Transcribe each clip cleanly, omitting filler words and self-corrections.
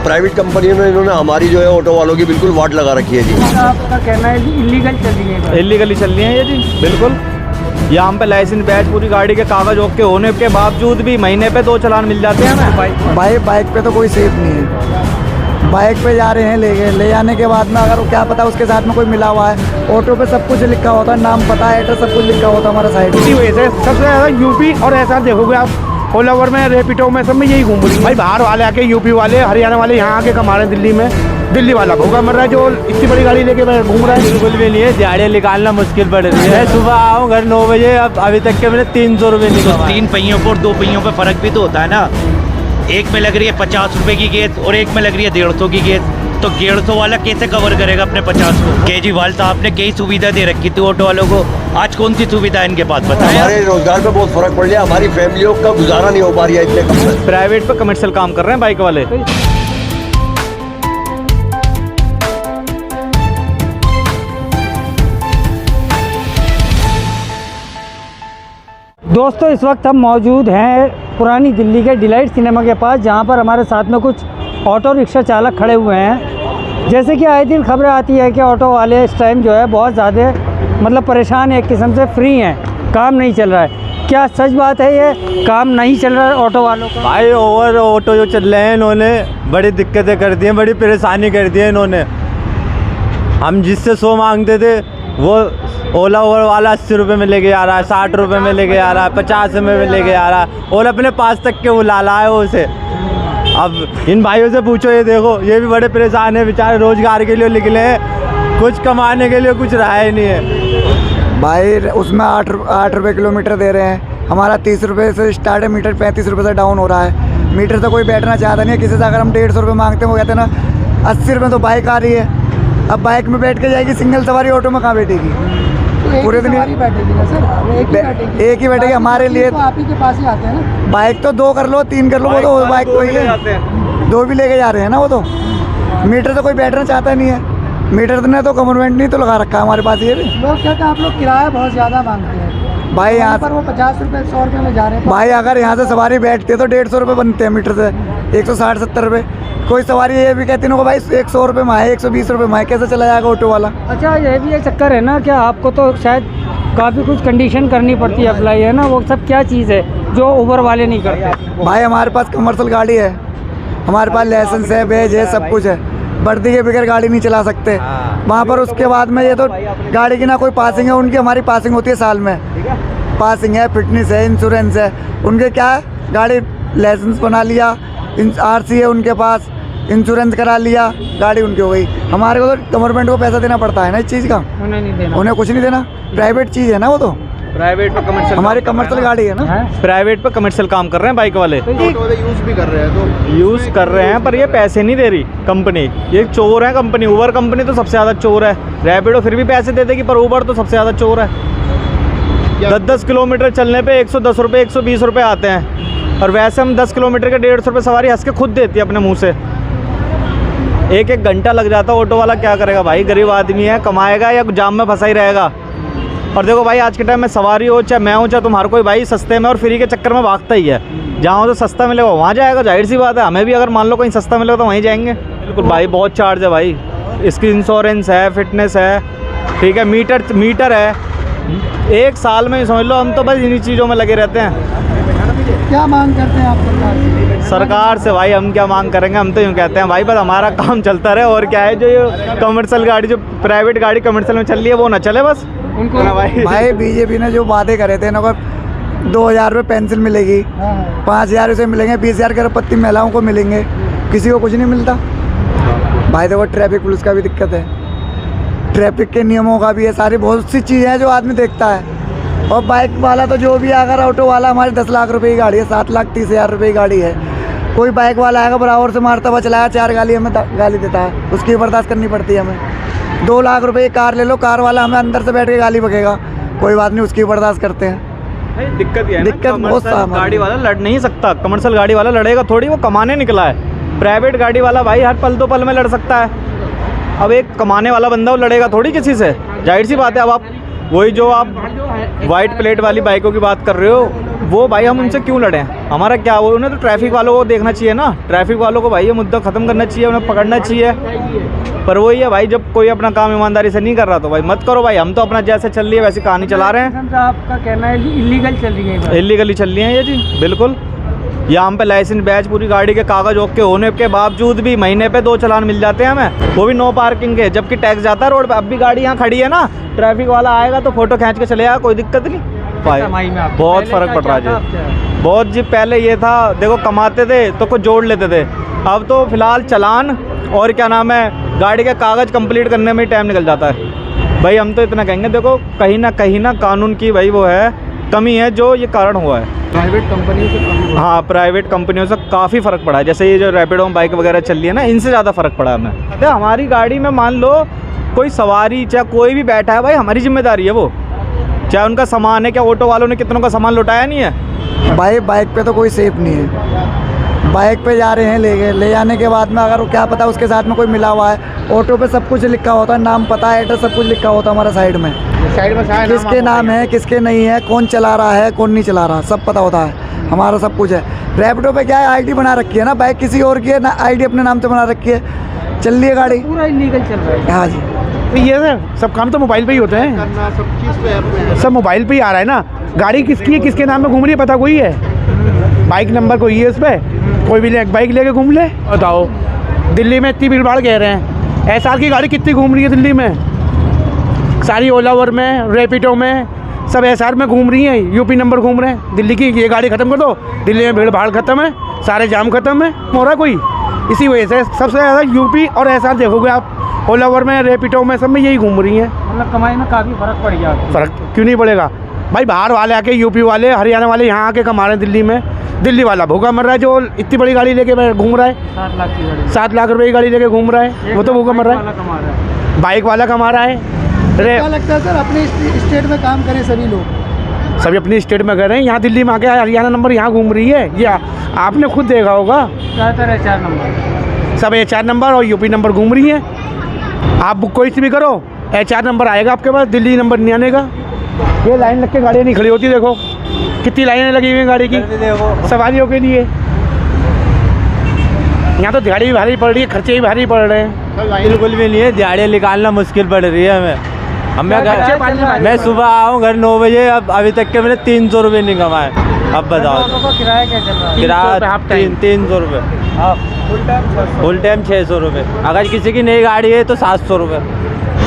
Private company में इन्होंने हमारी जो है ऑटो वालों की बिल्कुल वाट लगा रखी है जी। आपका कहना है कि इलीगल चल रही है? इलीगली चल रही है ये जी, बिल्कुल। यहाँ पे लाइसेंस बैच पूरी गाड़ी के कागज ओके होने के बावजूद भी महीने पे 2 चालान मिल जाते हैं हमें। भाई बाइक पे तो कोई सेफ नहीं है। बाइक पे जा रहे हैं, ले जाने के बाद में अगर क्या पता उसके साथ में कोई मिला हुआ है। ऑटो पे सब कुछ लिखा होता है, नाम पता है, एड्रेस सब कुछ लिखा होता है हमारा साइड। इसी वजह से सबसे ज़्यादा यूपी और ऐसा देखोगे आप ओला ओवर में, रैपिडो में, सब में यही घूम रही है। भाई बाहर वाले आके, यूपी वाले, हरियाणा वाले यहाँ आके कमा रहे हैं दिल्ली में। दिल्ली वाला भूखा मर रहा है जो इतनी बड़ी गाड़ी लेके घूम रहा है। बिल्कुल भी नहीं है, दिहाड़ियाँ निकालना मुश्किल पड़ रही है। सुबह आओ घर 9 बजे, अब अभी तक के मैंने 300 रुपये निकाले। 3 पहियों पर 2 पहियों पर फ़र्क भी तो होता है ना। एक में लग रही है 50 रुपए की गेट और एक में लग रही है 150 की गेट, तो 150 वाला कैसे कवर करेगा अपने 50 को? केजरीवाल साहब ने कई सुविधा दे रखी थी ऑटो वालों को, आज कौन सी सुविधा है इनके पास बताएं? हमारे रोजगार पे बहुत फर्क पड़ रहा है, हमारी फैमिलियों का गुजारा नहीं हो पा रही है इतने कम में। प्राइवेट पे कमर्शियल काम कर रहे हैं बाइक वाले। दोस्तों इस वक्त हम मौजूद हैं पुरानी दिल्ली के डिलाइट सिनेमा के पास, जहां पर हमारे साथ में कुछ ऑटो रिक्शा चालक खड़े हुए हैं। जैसे कि आए दिन खबरें आती है कि ऑटो वाले इस टाइम जो है बहुत ज़्यादा मतलब परेशान है, एक किस्म से फ्री हैं, काम नहीं चल रहा है। क्या सच बात है ये, काम नहीं चल रहा है ऑटो वालों का? भाई ओवर ऑटो जो चल रहे हैं इन्होंने बड़ी दिक्कतें कर दी हैं, बड़ी परेशानी कर दी है इन्होंने। हम जिससे 100 मांगते थे वो ओला ओवर वाला 80 रुपये में लेके आ रहा है, 60 रुपये में लेके आ रहा है, 50 रुपये में लेके आ रहा है, और अपने पास तक के वो ला है उसे। अब इन भाइयों से पूछो, ये देखो ये भी बड़े परेशान है बेचारे, रोजगार के लिए निकले हैं, कुछ कमाने के लिए कुछ रहा ही नहीं है। भाई उसमें 8 रुपये किलोमीटर दे रहे हैं, हमारा 30 रुपये से स्टार्ट है, मीटर 35 रुपये से डाउन हो रहा है। मीटर से कोई बैठना चाहता नहीं है, किसी से अगर हम 150 रुपये मांगते हैं वो कहते हैं ना 80 रुपये तो बाइक आ रही है। अब बाइक में बैठ के जाएगी, सिंगल सवारी ऑटो में कहाँ बैठेगी? पूरे दिन बैठेगी ना सर, एक ही बैठेगी। हमारे लिए तो आप ही के पास ही आते हैं ना। बाइक तो 2 कर लो, 3 कर लो, वो तो बाइक तो ही है, 2 भी लेके जा रहे हैं ना वो तो। मीटर से कोई बैठना चाहता नहीं है, मीटर ने तो गवर्नमेंट नहीं तो लगा रखा है हमारे पास। ये भी लोग कहते हैं आप लोग किराया बहुत ज़्यादा मांगते हैं भाई, यहाँ पर वो 50 रुपये 100 रुपये में जा रहे हैं। भाई अगर यहाँ से सवारी बैठती है तो 150 रुपये बनते हैं मीटर से, 160-70 रुपये। कोई सवारी ये भी कहती है भाई 100 रुपये में है, 120 रुपये में है, कैसे चला जाएगा ऑटो वाला? अच्छा ये भी एक चक्कर है ना, क्या आपको तो शायद काफ़ी कुछ कंडीशन करनी पड़ती है अप्लाई, है ना? वो सब क्या चीज़ है जो उबर वाले नहीं करते? भाई हमारे पास कमर्शियल गाड़ी है, हमारे पास लाइसेंस है, बैज है, सब कुछ है। वर्दी के बगैर गाड़ी नहीं चला सकते वहाँ पर। उसके बाद में ये तो गाड़ी की ना कोई पासिंग है, उनकी हमारी पासिंग होती है साल में, पासिंग है, फिटनेस है, इंश्योरेंस है। उनके क्या है, गाड़ी लाइसेंस बना लिया, RC है उनके पास, इंश्योरेंस करा लिया, गाड़ी उनकी हो गई। हमारे को तो गवर्नमेंट को पैसा देना पड़ता है ना इस चीज़ का, उन्हें नहीं देना, उन्हें कुछ नहीं देना। प्राइवेट चीज़ है ना वो तो, प्राइवेट पे कमर्शियल, हमारी कमर्शियल गाड़ी है ना। प्राइवेट पे कमर्शियल काम कर रहे हैं बाइक वाले, यूज़ भी कर रहे हैं तो यूज़ कर रहे हैं, पर ये पैसे नहीं दे रही कंपनी। ये चोर है कंपनी, उबर कंपनी तो सबसे ज़्यादा चोर है। रैपिडो फिर भी पैसे दे देगी, पर उबर तो सबसे ज़्यादा चोर है। 10-10 किलोमीटर चलने पे 110 रुपये 120 रुपये आते हैं, और वैसे हम 10 किलोमीटर के 150 रुपये सवारी हंस के खुद देती है अपने मुँह से। 1-1 घंटा लग जाता है। ऑटो वाला क्या करेगा भाई, गरीब आदमी है, कमाएगा या जाम में फंसा ही रहेगा। और देखो भाई आज के टाइम में सवारी हो चाहे मैं हूँ चाहे तुम्हारा कोई भाई, सस्ते में और फ्री के चक्कर में भागता ही है। जहाँ तो सस्ता मिलेगा वहाँ जाएगा, जाहिर सी बात है। हमें भी अगर मान लो कहीं सस्ता मिलेगा तो वहीं जाएंगे। बिल्कुल भाई, बहुत चार्ज है भाई, इसकी इंश्योरेंस है, फिटनेस है, ठीक है, मीटर है। 1 साल में समझ लो हम तो बस इन्हीं चीज़ों में लगे रहते हैं। क्या मांग करते हैं आप सरकार से? भाई हम क्या मांग करेंगे, हम तो यूँ कहते हैं भाई बस हमारा काम चलता रहे। और क्या है, जो ये कमर्शियल गाड़ी, जो प्राइवेट गाड़ी कमर्शियल में चल रही है वो ना चले बस उनको ना भाई बीजेपी ने जो वादे करे थे ना, 2000 रुपये पेंसिल मिलेगी, 5000 उसे मिलेंगे, 20,000 करोड़पति महिलाओं को मिलेंगे, किसी को कुछ नहीं मिलता। भाई देखो ट्रैफिक पुलिस का भी दिक्कत है, ट्रैफिक के नियमों का भी है, सारी बहुत सी चीज़ें हैं जो आदमी देखता है। और बाइक वाला तो जो भी, अगर ऑटो वाला हमारी 10 लाख रुपए की गाड़ी है, 7,30,000 रुपये की गाड़ी है, कोई बाइक वाला आएगा बराबर से मारता हुआ चलाया, 4 गाली हमें गाली देता है, उसकी बर्दाश्त करनी पड़ती है हमें। 2 लाख रुपए की कार ले लो, कार वाला हमें अंदर से बैठ के गाली बकेगा, कोई बात नहीं, उसकी बर्दाश्त करते हैं। दिक्कत ये है, दिक्कत बहुत गाड़ी वाला लड़ नहीं सकता, कमर्शियल गाड़ी वाला लड़ेगा थोड़ी, वो कमाने निकला है। प्राइवेट गाड़ी वाला भाई हर पल 2 पल में लड़ सकता है। अब एक कमाने वाला बंदा वो लड़ेगा थोड़ी किसी से, जाहिर सी बात है। अब आप वही जो आप वाइट प्लेट वाली बाइकों की बात कर रहे हो, वो भाई हम उनसे क्यों लड़ें? हमारा क्या हो, उन्हें तो ट्रैफिक वालों को देखना चाहिए ना। ट्रैफिक वालों को भाई ये मुद्दा ख़त्म करना चाहिए, उन्हें पकड़ना चाहिए। पर वही है भाई, जब कोई अपना काम ईमानदारी से नहीं कर रहा तो भाई मत करो भाई। हम तो अपना जैसे चल रही है वैसी कहानी चला रहे हैं। आपका कहना है कि इलीगल चल रही है? इलीगली चल रही है ये जी, बिल्कुल। या हम पे लाइसेंस बैच पूरी गाड़ी के कागज ओके होने के बावजूद भी महीने पे 2 चालान मिल जाते हैं हमें, वो भी नो पार्किंग के, जबकि टैक्स जाता है रोड पे। अब भी गाड़ी यहाँ खड़ी है ना, ट्रैफिक वाला आएगा तो फोटो खींच के चले जाएगा, कोई दिक्कत नहीं भाई। बहुत फ़र्क पड़ रहा है जी, बहुत जी। पहले ये था देखो, कमाते थे तो कुछ जोड़ लेते थे, अब तो फिलहाल चालान और क्या नाम है, गाड़ी के कागज़ कंप्लीट करने में ही टाइम निकल जाता है भाई। हम तो इतना कहेंगे, देखो कहीं ना कानून की भाई वो है कमी है, जो ये कारण हुआ है। प्राइवेट कंपनियों से हाँ, प्राइवेट कंपनियों से काफ़ी फ़र्क पड़ा है। जैसे ये जो रैपिडो बाइक वगैरह चल रही है ना, इनसे ज़्यादा फ़र्क पड़ा है हमें। तो हमारी गाड़ी में मान लो कोई सवारी चाहे कोई भी बैठा है भाई, हमारी जिम्मेदारी है वो, चाहे उनका सामान है। क्या ऑटो वालों ने कितनों का सामान लुटाया नहीं है? भाई बाइक पे तो कोई सेफ नहीं है। बाइक पे जा रहे हैं, ले जाने के बाद में अगर क्या पता उसके साथ में कोई मिला हुआ है। ऑटो पे सब कुछ लिखा होता है, नाम पता है, एड्रेस सब कुछ लिखा होता है हमारा साइड में किसके नाम है किसके नहीं है, कौन चला रहा है कौन नहीं चला रहा, सब पता होता है, हमारा सब कुछ है। रैपिडो पे क्या है, आईडी बना रखी है ना, बाइक किसी और की है ना, आईडी अपने नाम से बना रखी है, चल रही है गाड़ी, पूरा इलीगल चल रहा है। हाँ जी, तो ये सर सब काम तो मोबाइल पे ही होते हैं, सब मोबाइल पे ही आ रहा है ना। गाड़ी किसकी है किसके नाम में घूम रही है पता कोई है? बाइक नंबर कोई है इस पर, कोई भी बाइक लेके घूम ले। बताओ दिल्ली में इतनी भीड़ भाड़ कह रहे हैं, एसआर की गाड़ी कितनी घूम रही है दिल्ली में, सारी ओलावर में रैपिडो में सब एसआर में घूम रही हैं, यूपी नंबर घूम रहे हैं। दिल्ली की ये गाड़ी ख़त्म कर दो, दिल्ली में भीड़ भाड़ ख़त्म है, सारे जाम ख़त्म है, हो रहा कोई। इसी वजह से सबसे ज़्यादा यूपी और एसआर देखोगे आप, ओलावर में रैपिडो में सब में यही घूम रही हैं। मतलब कमाई में काफ़ी फ़र्क पड़ गया। फ़र्क क्यों नहीं पड़ेगा भाई? बाहर वाले आके, यूपी वाले हरियाणा वाले यहाँ आके कमा रहे हैं दिल्ली में। दिल्ली वाला भूखा मर रहा है जो इतनी बड़ी गाड़ी लेके घूम रहा है, 7 लाख की गाड़ी, 7 लाख रुपए की गाड़ी लेके घूम रहा है, वो तो भूखा मर रहा है। बाइक वाला कमा रहा है। क्या लगता है सर, अपने स्टेट में काम करें सभी लोग, सभी अपनी स्टेट में कर रहे हैं, यहाँ दिल्ली में आके हरियाणा नंबर यहाँ घूम रही है, ये आपने खुद देखा होगा। ज़्यादातर HR नंबर, सब HR नंबर और यूपी नंबर घूम रही है। आप बुक कोई से भी करो, HR नंबर आएगा आपके पास, दिल्ली नंबर नहीं आनेगा। ये लाइन लग के गाड़ियाँ नहीं खड़ी होती, देखो कितनी लाइनें लगी हुई हैं गाड़ी की सवारियों के लिए। यहाँ तो दिहाड़ी भी भारी पड़ रही है, खर्चे भी भारी पड़ रहे हैं। बिल्कुल भी नहीं है, दिहाड़ियाँ निकालना मुश्किल पड़ रही है हमें। मैं सुबह आऊँ घर 9 बजे, अब अभी तक के मैंने 300 रुपये नहीं कमाए। अब बताओ किराया क्या चल रहा है? किराया 300 रुपये, फुल टाइम 600 रुपये, अगर किसी की नई गाड़ी है तो 700 रुपये।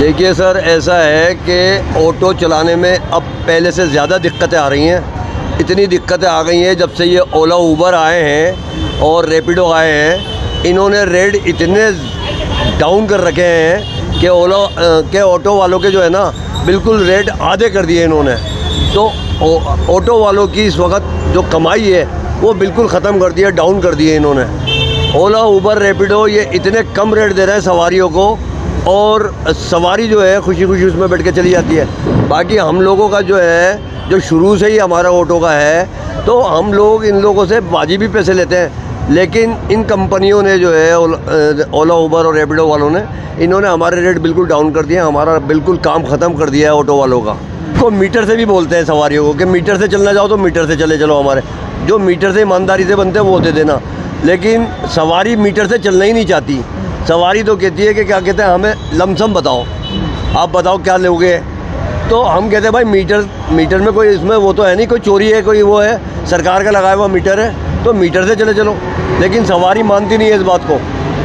देखिए सर, ऐसा है कि ऑटो चलाने में अब पहले से ज़्यादा दिक्कतें आ रही हैं। इतनी दिक्कतें आ गई हैं जब से ये ओला उबर आए हैं और रैपिडो आए हैं, इन्होंने रेट इतने डाउन कर रखे हैं कि ओला के ऑटो वालों के जो है ना, बिल्कुल रेट आधे कर दिए इन्होंने। तो ऑटो वालों की इस वक्त जो कमाई है वो बिल्कुल ख़त्म कर दिया, डाउन कर दिए इन्होंने। ओला उबर रैपिडो ये इतने कम रेट दे रहे हैं सवारियों को, और सवारी जो है खुशी खुशी उसमें बैठ के चली जाती है। बाकी हम लोगों का जो है, जो शुरू से ही हमारा ऑटो का है, तो हम लोग इन लोगों से वाजिबी पैसे लेते हैं। लेकिन इन कंपनियों ने जो है, ओला उबर और रैपिडो वालों ने, इन्होंने हमारे रेट बिल्कुल डाउन कर दिया, हमारा बिल्कुल काम ख़त्म कर दिया है ऑटो वालों का। तो मीटर से भी बोलते हैं सवारियों को कि मीटर से चलना चाहो तो मीटर से चले चलो, हमारे जो मीटर से ईमानदारी से बनते हैं वो दे देना। लेकिन सवारी मीटर से चलना ही नहीं चाहती। सवारी तो कहती है कि क्या कहते हैं, हमें लमसम बताओ, आप बताओ क्या लोगे। तो हम कहते हैं भाई मीटर में कोई इसमें वो तो है नहीं, कोई चोरी है, कोई वो है, सरकार का लगाया हुआ मीटर है, तो मीटर से चले चलो। लेकिन सवारी मानती नहीं है इस बात को।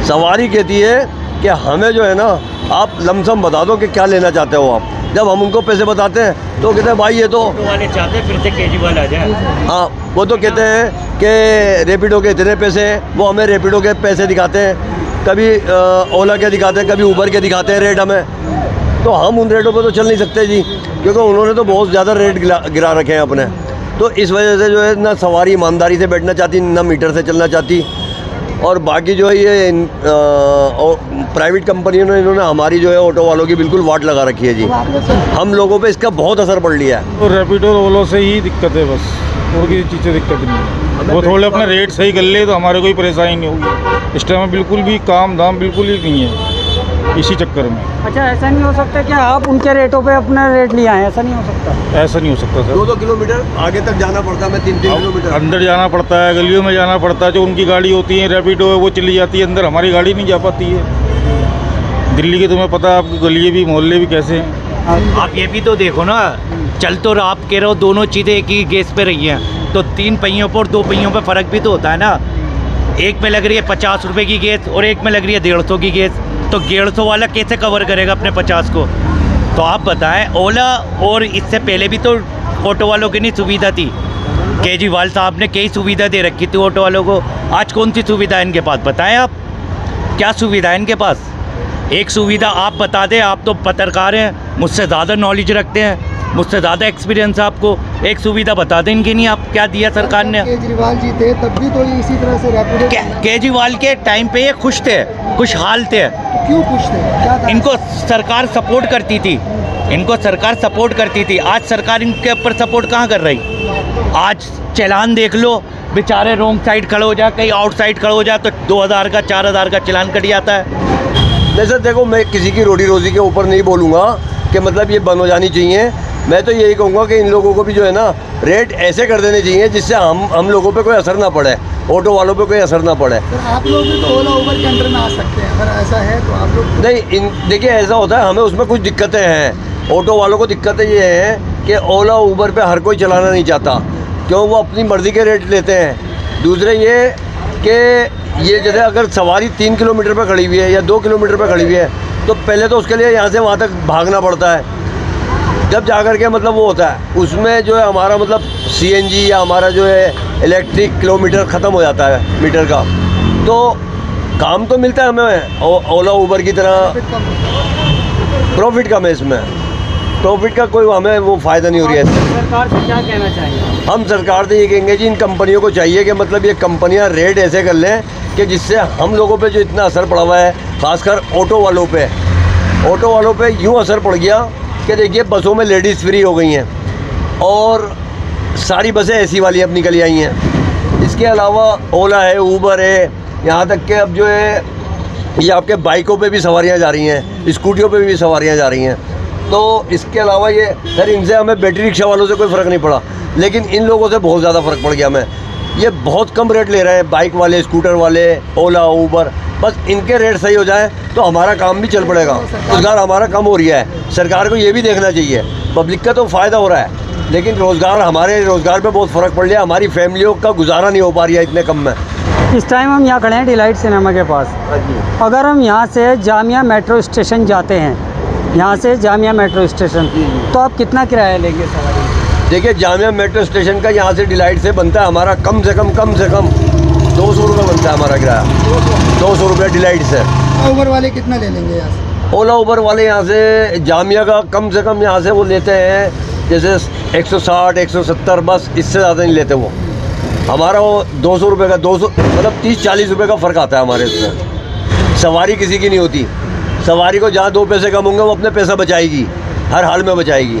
सवारी कहती है कि हमें जो है ना, आप लमसम बता दो कि क्या लेना चाहते हो आप। जब हम उनको पैसे बताते हैं तो कहते हैं भाई ये तो वाले चाहते हैं फिर से केजरीवाल आ जाए। हाँ, वो तो कहते हैं कि रैपिडो के इतने पैसे हैं, वो हमें रैपिडो के पैसे दिखाते हैं, कभी ओला के दिखाते हैं, कभी उबर के दिखाते हैं रेट हमें। तो हम उन रेटों पर तो चल नहीं सकते जी, क्योंकि उन्होंने तो बहुत ज़्यादा रेट गिरा रखे हैं अपने। तो इस वजह से जो है ना, सवारी ईमानदारी से बैठना चाहती, ना मीटर से चलना चाहती। और बाकी जो है ये प्राइवेट कंपनियों ने, इन्होंने हमारी जो है ऑटो वालों की बिल्कुल वाट लगा रखी है जी। हम लोगों पे इसका बहुत असर पड़ लिया है। तो रैपिडो ओलो से ही दिक्कत है बस, और किसी चीज़ से दिक्कत नहीं है। वो थोड़े अपना रेट सही कर ले तो हमारे कोई परेशानी नहीं होगी। इस टाइम में बिल्कुल भी काम धाम बिल्कुल ही नहीं है। इसी चक्कर में। अच्छा, ऐसा नहीं हो सकता कि आप उनके रेटों पे अपना रेट लिया है? ऐसा नहीं हो सकता? ऐसा नहीं हो सकता सर। 2-2 किलोमीटर आगे तक जाना पड़ता है, मैं 3-3 किलोमीटर अंदर जाना पड़ता है, गलियों में जाना पड़ता है। जो उनकी गाड़ी होती है रैपिडो है वो चली जाती है अंदर, हमारी गाड़ी नहीं जा पाती है। दिल्ली के तुम्हें पता है, आपकी गलियाँ भी मोहल्ले भी कैसे हैं। आप ये भी तो देखो ना, चल तो आप कह रहे हो दोनों चीज़ें एक ही गैस पे रही हैं, तो 3 पहियों पर और 2 पहियों पे फ़र्क भी तो होता है ना। एक में लग रही है 50 रुपये की गैस और एक में लग रही है 150 की गैस, तो 150 वाला कैसे कवर करेगा अपने 50 को? तो आप बताएं, ओला और इससे पहले भी तो ऑटो वालों की नहीं सुविधा थी। केजरीवाल साहब ने कई सुविधा दे रखी थी ऑटो वालों को। आज कौन सी सुविधा है इनके पास, बताएं आप, क्या सुविधा है इनके पास? एक सुविधा आप बता दें, आप तो पत्रकार हैं, मुझसे ज़्यादा नॉलेज रखते हैं, मुझसे ज़्यादा एक्सपीरियंस है आपको। एक सुविधा बता दें इनकी नहीं, आप क्या दिया सरकार ने? केजरीवाल जी थे तब भी तो इसी तरह से रैपिडो केजरीवाल के टाइम पे ये खुश थे, खुशहाल थे। क्यों पूछते हैं, क्या था? इनको सरकार सपोर्ट करती थी, इनको सरकार सपोर्ट करती थी। आज सरकार इनके ऊपर सपोर्ट कहाँ कर रही? आज चालान देख लो, बेचारे रोंग साइड खड़े हो जाए, कहीं आउट साइड खड़े हो जाए तो 2000 का 4000 का चालान कट जाता है। नहीं सर, देखो मैं किसी की रोटी रोजी के ऊपर नहीं बोलूँगा कि मतलब ये बंद हो जानी चाहिए। मैं तो यही कहूँगा कि इन लोगों को भी जो है ना रेट ऐसे कर देने चाहिए जिससे हम लोगों पे कोई असर ना पड़े, ऑटो वालों पे कोई असर ना पड़े। सर आप लोग भी तो ओला उबर के अंडर में आ सकते हैं, अगर ऐसा है तो आप लोग। नहीं, देखिए ऐसा होता है, हमें उसमें कुछ दिक्कतें हैं। ऑटो वालों को दिक्कतें ये हैं कि ओला उबर पे हर कोई चलाना नहीं चाहता, क्यों? वो अपनी मर्ज़ी के रेट लेते हैं। दूसरे ये कि ये जैसे अगर सवारी 3 किलोमीटर पे खड़ी हुई है या 2 किलोमीटर पे खड़ी हुई है, तो पहले तो उसके लिए यहाँ से वहाँ तक भागना पड़ता है, जब जा कर के मतलब वो होता है। उसमें जो है हमारा मतलब CNG या हमारा जो है इलेक्ट्रिक किलोमीटर ख़त्म हो जाता है मीटर का, तो काम तो मिलता है हमें ओला उबर की तरह, प्रॉफिट कम है इसमें, प्रॉफिट का कोई हमें वो फ़ायदा नहीं हो रही है। सरकार से क्या कहना चाहिए? हम सरकार से ये कहेंगे जी, इन कंपनियों को चाहिए कि मतलब ये कंपनियां रेट ऐसे कर लें कि जिससे हम लोगों पे जो इतना असर पड़ा हुआ है, खासकर ऑटो वालों पे यूँ असर पड़ गया कि देखिए बसों में लेडीज़ फ्री हो गई हैं और सारी बसें AC वाली अब निकल आई हैं। इसके अलावा ओला है, उबर है, यहाँ तक कि अब जो है ये आपके बाइकों पे भी सवारियाँ जा रही हैं, स्कूटियों पे भी सवारियाँ जा रही हैं। तो इसके अलावा ये सर, इनसे हमें बैटरी रिक्शा वालों से कोई फ़र्क नहीं पड़ा, लेकिन इन लोगों से बहुत ज़्यादा फ़र्क पड़ गया हमें। ये बहुत कम रेट ले रहे हैं, बाइक वाले, स्कूटर वाले, ओला उबर। बस इनके रेट सही हो जाए तो हमारा काम भी चल पड़ेगा, रोज़गार हमारा कम हो रहा है। सरकार को ये भी देखना चाहिए, पब्लिक का तो फ़ायदा हो रहा है, लेकिन हमारे रोज़गार पे बहुत फ़र्क पड़ रहा है, हमारी फैमिलियों का गुजारा नहीं हो पा रही है इतने कम में। इस टाइम हम यहाँ खड़े हैं डिलाइट सिनेमा के पास। अगर हम यहाँ से जामिया मेट्रो स्टेशन जाते हैं, यहाँ से जामिया मेट्रो स्टेशन, तो आप कितना किराया लेंगे सवारी? देखिए, जामिया मेट्रो स्टेशन का यहाँ से डिलाइट से बनता है हमारा कम से कम 200 रुपये बनता है हमारा किराया, 200 रुपये डिलाइट से। उबर वाले कितना ले लेंगे यहाँ से? ओला उबर वाले यहाँ से जामिया का कम से कम यहाँ से वो लेते हैं जैसे 160 170, बस इससे ज़्यादा नहीं लेते वो। हमारा वो 200 रुपये का 200 मतलब 30-40 रुपये का फ़र्क आता है हमारे इसमें। सवारी किसी की नहीं होती, सवारी को जहाँ 2 पैसे कम होंगे वो अपने पैसा बचाएगी, हर हाल में बचाएगी।